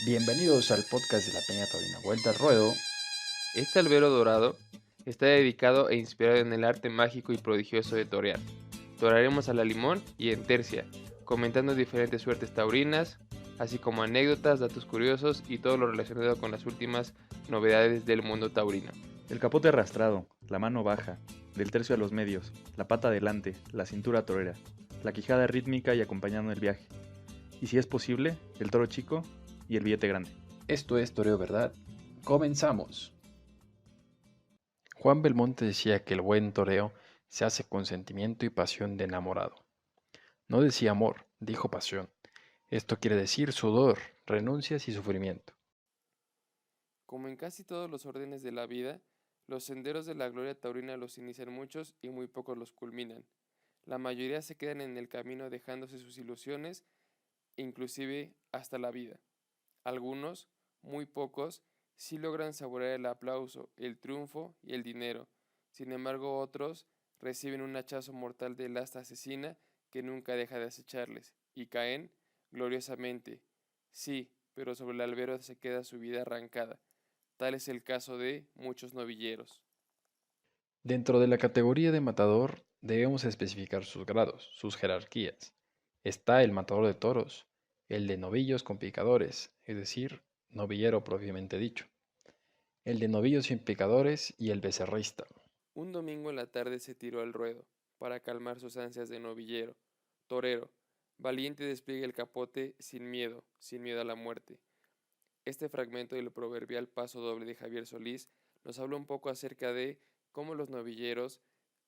Bienvenidos al podcast de la Peña Taurina Vuelta al Ruedo. Este albero dorado está dedicado e inspirado en el arte mágico y prodigioso de torear. Torearemos a la limón y en tercia, comentando diferentes suertes taurinas, así como anécdotas, datos curiosos y todo lo relacionado con las últimas novedades del mundo taurino. El capote arrastrado, la mano baja, del tercio a los medios, la pata adelante, la cintura torera, la quijada rítmica y acompañando el viaje. Y si es posible, el toro chico y el billete grande. Esto es Toreo Verdad. Comenzamos. Juan Belmonte decía que el buen toreo se hace con sentimiento y pasión de enamorado. No decía amor, dijo pasión. Esto quiere decir sudor, renuncias y sufrimiento. Como en casi todos los órdenes de la vida, los senderos de la gloria taurina los inician muchos y muy pocos los culminan. La mayoría se quedan en el camino dejándose sus ilusiones, inclusive hasta la vida. Algunos, muy pocos, sí logran saborear el aplauso, el triunfo y el dinero. Sin embargo, otros reciben un hachazo mortal del asta asesina que nunca deja de acecharles, y caen gloriosamente. Sí, pero sobre el albero se queda su vida arrancada. Tal es el caso de muchos novilleros. Dentro de la categoría de matador debemos especificar sus grados, sus jerarquías. Está el matador de toros, el de novillos con picadores, es decir, novillero propiamente dicho, el de novillos sin picadores y el becerrista. Un domingo en la tarde se tiró al ruedo, para calmar sus ansias de novillero, torero, valiente despliega el capote sin miedo a la muerte. Este fragmento del proverbial paso doble de Javier Solís nos habla un poco acerca de cómo los novilleros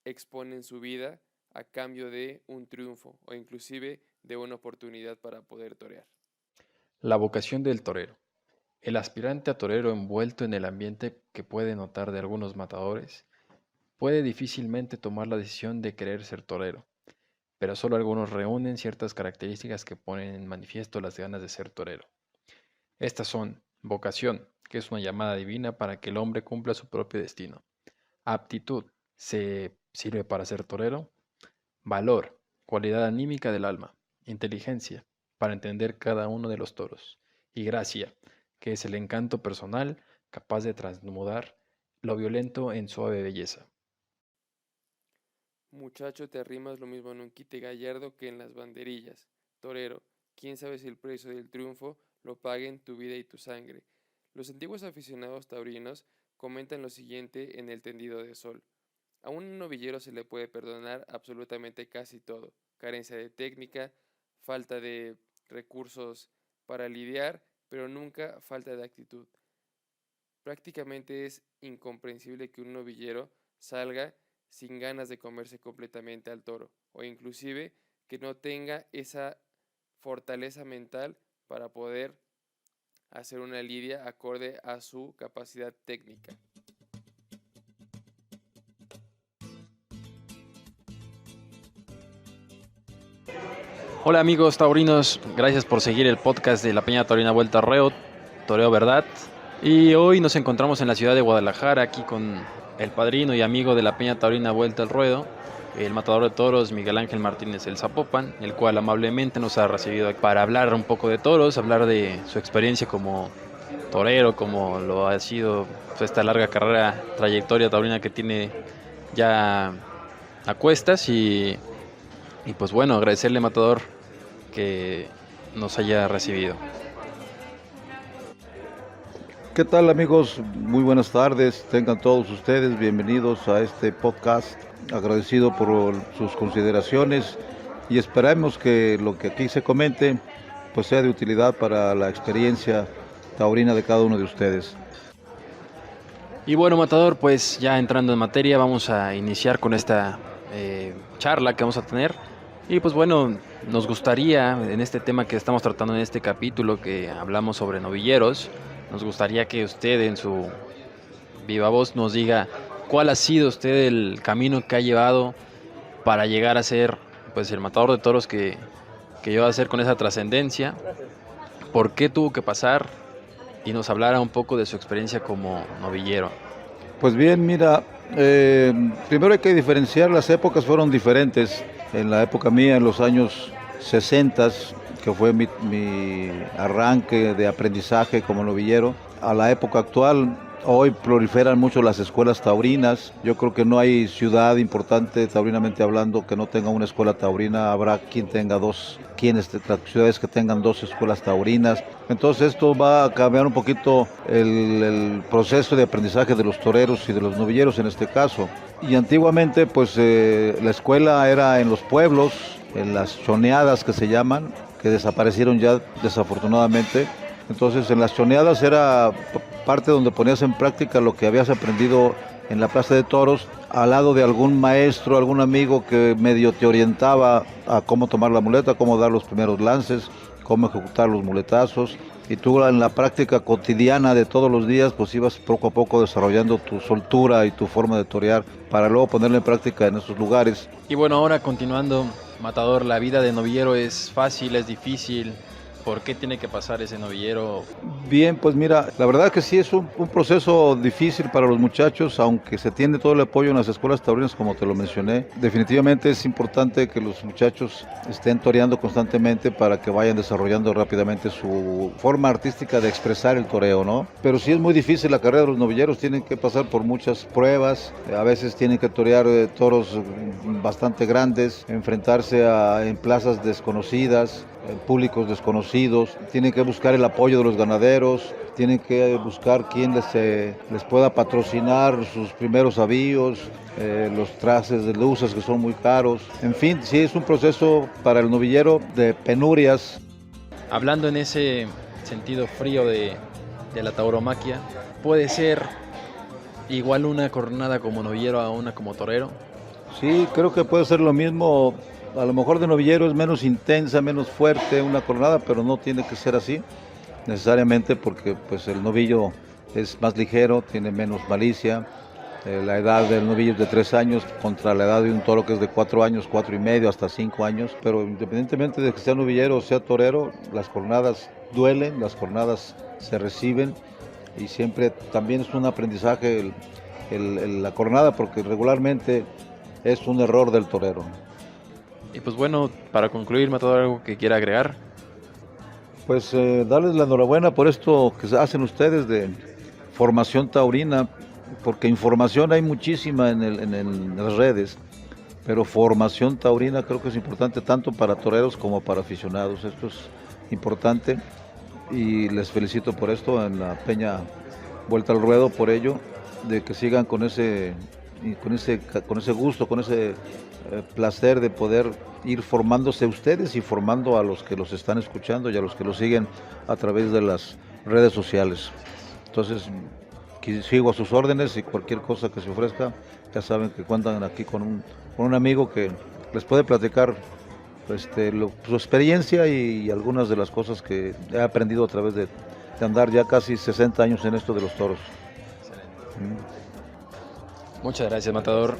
exponen su vida a cambio de un triunfo o inclusive de una oportunidad para poder torear. La vocación del torero. El aspirante a torero envuelto en el ambiente que puede notar de algunos matadores puede difícilmente tomar la decisión de querer ser torero, pero solo algunos reúnen ciertas características que ponen en manifiesto las ganas de ser torero. Estas son vocación, que es una llamada divina para que el hombre cumpla su propio destino. Aptitud, se sirve para ser torero. Valor, cualidad anímica del alma. Inteligencia, para entender cada uno de los toros. Y gracia, que es el encanto personal capaz de transmudar lo violento en suave belleza. Muchacho, te arrimas lo mismo en un quite gallardo que en las banderillas. Torero, quién sabe si el precio del triunfo lo paguen tu vida y tu sangre. Los antiguos aficionados taurinos comentan lo siguiente en el tendido de sol. A un novillero se le puede perdonar absolutamente casi todo: carencia de técnica, falta de recursos para lidiar, pero nunca falta de actitud. Prácticamente es incomprensible que un novillero salga sin ganas de comerse completamente al toro, o inclusive que no tenga esa fortaleza mental para poder hacer una lidia acorde a su capacidad técnica. Hola amigos taurinos, gracias por seguir el podcast de la Peña Taurina Vuelta al Ruedo, Toreo Verdad. Y hoy nos encontramos en la ciudad de Guadalajara, aquí con el padrino y amigo de la Peña Taurina Vuelta al Ruedo, el matador de toros Miguel Ángel Martínez el Zapopan, el cual amablemente nos ha recibido para hablar un poco de toros, hablar de su experiencia como torero, como lo ha sido esta larga carrera, trayectoria taurina que tiene ya a cuestas y pues bueno, agradecerle, matador, que nos haya recibido. ¿Qué tal, amigos? Muy buenas tardes, tengan todos ustedes bienvenidos a este podcast. Agradecido por sus consideraciones y esperamos que lo que aquí se comente pues sea de utilidad para la experiencia taurina de cada uno de ustedes. Y bueno, matador, pues ya entrando en materia, vamos a iniciar con esta charla que vamos a tener. Y pues bueno, nos gustaría, en este tema que estamos tratando en este capítulo, que hablamos sobre novilleros, nos gustaría que usted en su viva voz nos diga cuál ha sido usted el camino que ha llevado para llegar a ser pues el matador de toros que llegó a ser con esa trascendencia, por qué tuvo que pasar y nos hablara un poco de su experiencia como novillero. Pues bien, mira, primero hay que diferenciar, las épocas fueron diferentes. En la época mía, en los años 60, que fue mi arranque de aprendizaje como novillero, a la época actual. Hoy proliferan mucho las escuelas taurinas. Yo creo que no hay ciudad importante, taurinamente hablando, que no tenga una escuela taurina. Habrá quien tenga dos, las ciudades que tengan dos escuelas taurinas. Entonces esto va a cambiar un poquito el proceso de aprendizaje de los toreros y de los novilleros en este caso. Y antiguamente pues la escuela era en los pueblos, en las choneadas que se llaman, que desaparecieron ya desafortunadamente. Entonces en las choneadas era parte donde ponías en práctica lo que habías aprendido en la plaza de toros, al lado de algún maestro, algún amigo que medio te orientaba a cómo tomar la muleta, cómo dar los primeros lances, cómo ejecutar los muletazos. Y tú en la práctica cotidiana de todos los días, pues ibas poco a poco desarrollando tu soltura y tu forma de torear para luego ponerla en práctica en esos lugares. Y bueno, ahora continuando, Matador, ¿la vida de novillero es fácil, es difícil? ¿Por qué tiene que pasar ese novillero? Bien, pues mira, la verdad que sí es un proceso difícil para los muchachos, aunque se tiene todo el apoyo en las escuelas taurinas, como te lo mencioné. Definitivamente es importante que los muchachos estén toreando constantemente para que vayan desarrollando rápidamente su forma artística de expresar el toreo, ¿no? Pero sí es muy difícil la carrera de los novilleros, tienen que pasar por muchas pruebas, a veces tienen que torear toros bastante grandes, enfrentarse en plazas desconocidas, públicos desconocidos, tienen que buscar el apoyo de los ganaderos, tienen que buscar quien les pueda patrocinar sus primeros avíos, los trajes de luces que son muy caros. En fin, sí es un proceso para el novillero de penurias. Hablando en ese sentido frío de la tauromaquia, ¿puede ser igual una jornada como novillero a una como torero? Sí, creo que puede ser lo mismo. A lo mejor de novillero es menos intensa, menos fuerte una jornada, pero no tiene que ser así necesariamente, porque pues el novillo es más ligero, tiene menos malicia. La edad del novillo es de 3 años contra la edad de un toro que es de 4 años, 4 y medio, hasta 5 años. Pero independientemente de que sea novillero o sea torero, las jornadas duelen, las jornadas se reciben y siempre también es un aprendizaje la jornada, porque regularmente es un error del torero. Y pues bueno, para concluir, Matador, ¿algo que quiera agregar? Pues darles la enhorabuena por esto que hacen ustedes de formación taurina, porque información hay muchísima en las redes, pero formación taurina creo que es importante tanto para toreros como para aficionados. Esto es importante y les felicito por esto en la Peña Vuelta al Ruedo, por ello, de que sigan con ese gusto, con ese placer de poder ir formándose ustedes y formando a los que los están escuchando y a los que los siguen a través de las redes sociales. Entonces, sigo a sus órdenes y cualquier cosa que se ofrezca, ya saben que cuentan aquí con un amigo que les puede platicar su experiencia y algunas de las cosas que he aprendido a través de andar ya casi 60 años en esto de los toros. Excelente. Muchas gracias, Matador.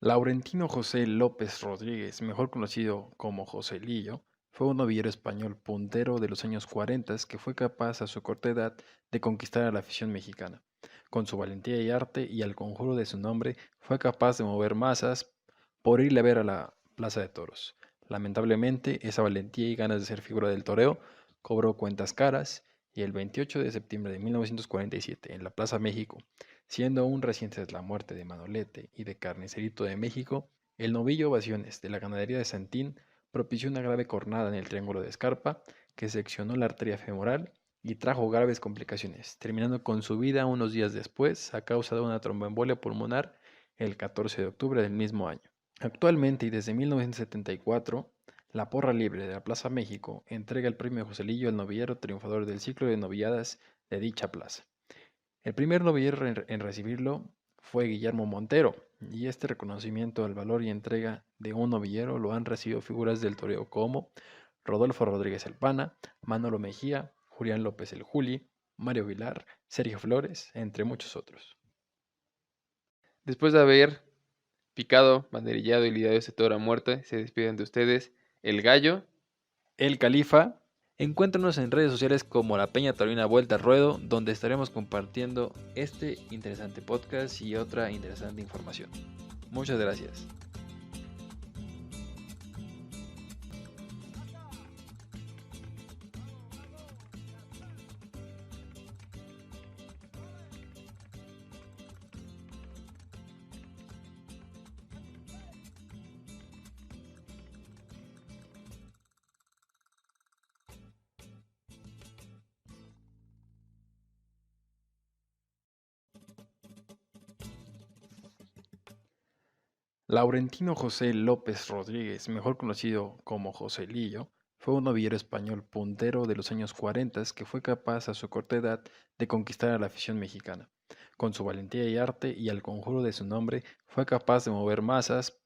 Laurentino José López Rodríguez, mejor conocido como Joselillo, fue un novillero español puntero de los años 40 que fue capaz a su corta edad de conquistar a la afición mexicana. Con su valentía y arte y al conjuro de su nombre, fue capaz de mover masas por irle a ver a la plaza de toros. Lamentablemente, esa valentía y ganas de ser figura del toreo cobró cuentas caras y el 28 de septiembre de 1947, en la Plaza México, siendo aún recientes la muerte de Manolete y de Carnicerito de México, el novillo Ovaciones de la ganadería de Santín propició una grave cornada en el triángulo de Escarpa que seccionó la arteria femoral y trajo graves complicaciones, terminando con su vida unos días después a causa de una tromboembolia pulmonar el 14 de octubre del mismo año. Actualmente y desde 1974, la Porra Libre de la Plaza México entrega el premio Joselillo al novillero triunfador del ciclo de novilladas de dicha plaza. El primer novillero en recibirlo fue Guillermo Montero, y este reconocimiento al valor y entrega de un novillero lo han recibido figuras del toreo como Rodolfo Rodríguez el Pana, Manolo Mejía, Julián López el Juli, Mario Vilar, Sergio Flores, entre muchos otros. Después de haber picado, banderillado y lidiado este toro a muerte, se despiden de ustedes el Gallo, El Califa Encuéntranos en redes sociales como La Peña Taurina Vuelta al Ruedo, donde estaremos compartiendo este interesante podcast y otra interesante información. Muchas gracias. Laurentino José López Rodríguez, mejor conocido como Joselillo, fue un novillero español puntero de los años 40 que fue capaz a su corta edad de conquistar a la afición mexicana. Con su valentía y arte y al conjuro de su nombre, fue capaz de mover masas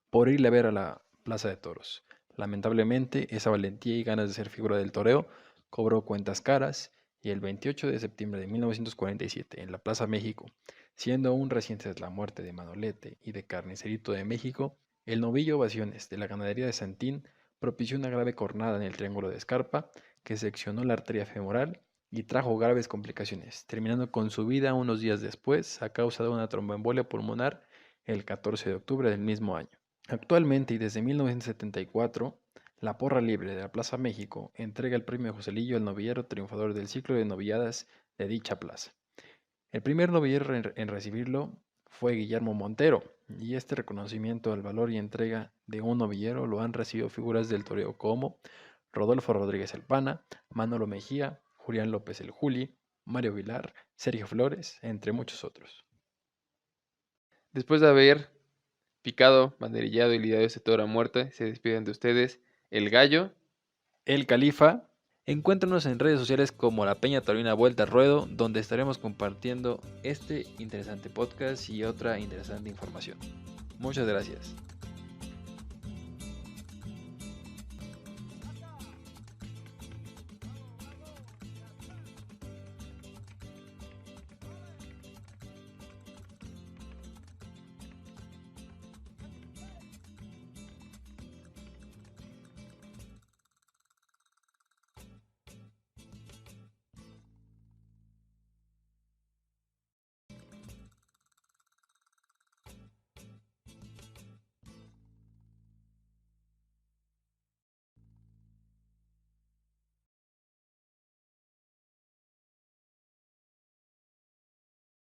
por irle a ver a la plaza de toros. Lamentablemente, esa valentía y ganas de ser figura del toreo cobró cuentas caras y el 28 de septiembre de 1947, en la Plaza México, siendo aún recientes la muerte de Manolete y de Carnicerito de México, el novillo Ovaciones de la ganadería de Santín propició una grave cornada en el triángulo de Escarpa que seccionó la arteria femoral y trajo graves complicaciones, terminando con su vida unos días después a causa de una tromboembolia pulmonar el 14 de octubre del mismo año. Actualmente y desde 1974, la Porra Libre de la Plaza México entrega el premio Joselillo al novillero triunfador del ciclo de novilladas de dicha plaza. El primer novillero en recibirlo fue Guillermo Montero, y este reconocimiento al valor y entrega de un novillero lo han recibido figuras del toreo como Rodolfo Rodríguez el Pana, Manolo Mejía, Julián López el Juli, Mario Vilar, Sergio Flores, entre muchos otros. Después de haber picado, banderillado y lidiado este toro a muerte, se despiden de ustedes el Gallo, el Califa. Encuéntranos en redes sociales como La Peña Taurina Vuelta al Ruedo, donde estaremos compartiendo este interesante podcast y otra interesante información. Muchas gracias.